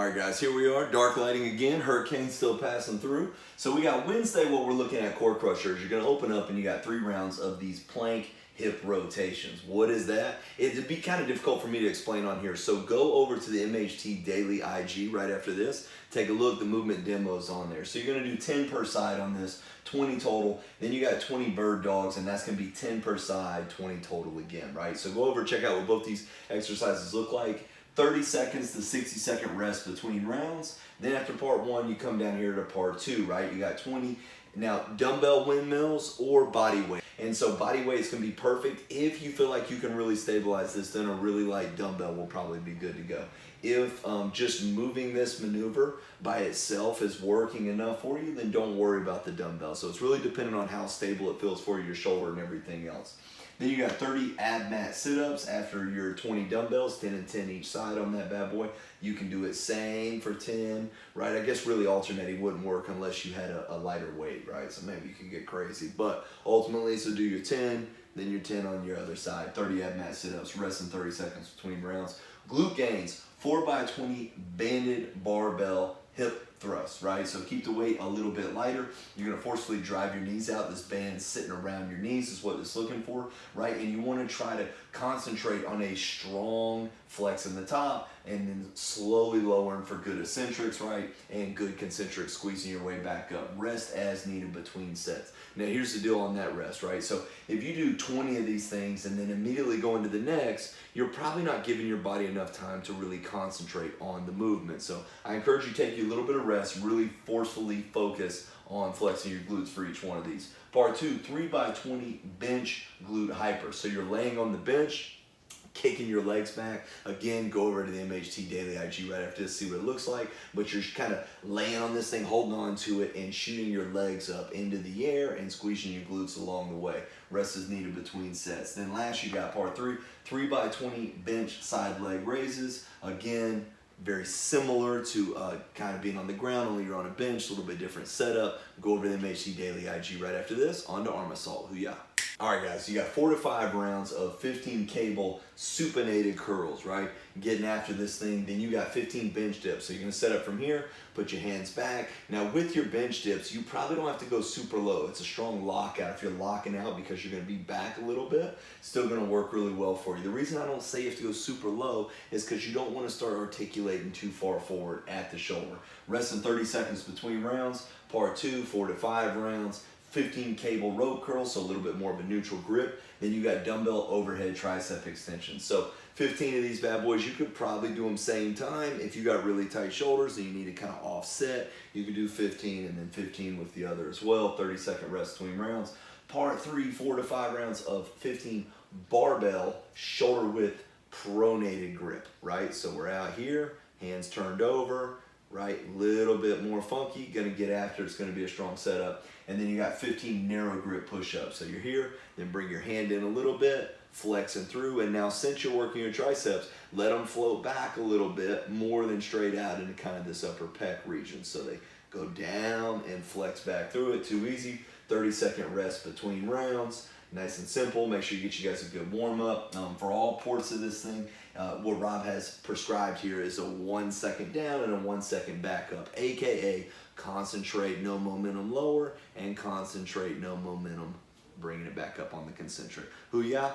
All right, guys, here we are, dark lighting again, hurricane still passing through. So we got Wednesday, what we're looking at core crushers. You're gonna open up and you got 3 rounds of these plank hip rotations. What is that? It'd be kind of difficult for me to explain on here. So go over to the MHT Daily IG right after this. Take a look, the movement demo's on there. So you're gonna do 10 per side on this, 20 total. Then you got 20 bird dogs, and that's gonna be 10 per side, 20 total again, right? So go over, check out what both these exercises look like. 30 seconds to 60-second rest between rounds. Then after part 1, you come down here to part 2, right? You got 20. Now, dumbbell windmills or body weight. And so body weight is going to be perfect. If you feel like you can really stabilize this, then a really light dumbbell will probably be good to go. If just moving this maneuver by itself is working enough for you, then don't worry about the dumbbell. So it's really dependent on how stable it feels for your shoulder and everything else. Then you got 30 ab mat sit-ups after your 20 dumbbells, 10 and 10 each side on that bad boy. You can do it same for 10, right? I guess really alternating wouldn't work unless you had a lighter weight, right? So maybe you could get crazy. But ultimately, so do your 10, then your 10 on your other side. 30 ab mat sit-ups, rest in 30 seconds between rounds. Glute gains, 4x20 banded barbell hip thrust, right? So keep the weight a little bit lighter. You're gonna forcefully drive your knees out. This band sitting around your knees is what it's looking for, right? And you wanna try to concentrate on a strong flex in the top and then slowly lowering for good eccentrics, right? And good concentric, squeezing your way back up. Rest as needed between sets. Now here's the deal on that rest, right? So if you do 20 of these things and then immediately go into the next, you're probably not giving your body enough time to really concentrate on the movement. So I encourage you to take you a little bit of rest, really forcefully focus on flexing your glutes for each one of these. Part 2, 3x20 bench glute hyper. So you're laying on the bench, kicking your legs back. Again, go over to the MHT Daily IG right after this, see what it looks like. But you're kind of laying on this thing, holding on to it, and shooting your legs up into the air and squeezing your glutes along the way. Rest is needed between sets. Then last, you got part 3, 3x20 bench side leg raises. Again, very similar to kind of being on the ground, only you're on a bench, a little bit different setup. Go over to the MHT Daily IG right after this, on to arm assault. Hoo-yah. All right, guys, you got 4 to 5 rounds of 15 cable supinated curls, right? Getting after this thing. Then you got 15 bench dips. So you're gonna set up from here, put your hands back. Now with your bench dips, you probably don't have to go super low. It's a strong lockout. If you're locking out because you're gonna be back a little bit, still gonna work really well for you. The reason I don't say you have to go super low is because you don't wanna start articulating too far forward at the shoulder. Rest in 30 seconds between rounds. Part 2, 4 to 5 rounds. 15 cable rope curls, so a little bit more of a neutral grip. Then you got dumbbell overhead tricep extensions. So 15 of these bad boys, you could probably do them same time. If you got really tight shoulders and you need to kind of offset, you could do 15 and then 15 with the other as well. 30-second rest between rounds. Part 3, 4 to 5 rounds of 15 barbell shoulder width pronated grip, right? So we're out here, hands turned over, right? Little bit more funky, gonna get after, it's gonna be a strong setup. And then you got 15 narrow grip push-ups. So you're here, then bring your hand in a little bit, flexing through, and now since you're working your triceps, let them float back a little bit more than straight out into kind of this upper pec region. So they go down and flex back through it, too easy. 30-second rest between rounds. Nice and simple. Make sure you get you guys a good warm-up. For all ports of this thing, what Rob has prescribed here is a 1 second down and a 1 second back up, aka concentrate, no momentum lower, and concentrate, no momentum, bringing it back up on the concentric. Hoo-yah.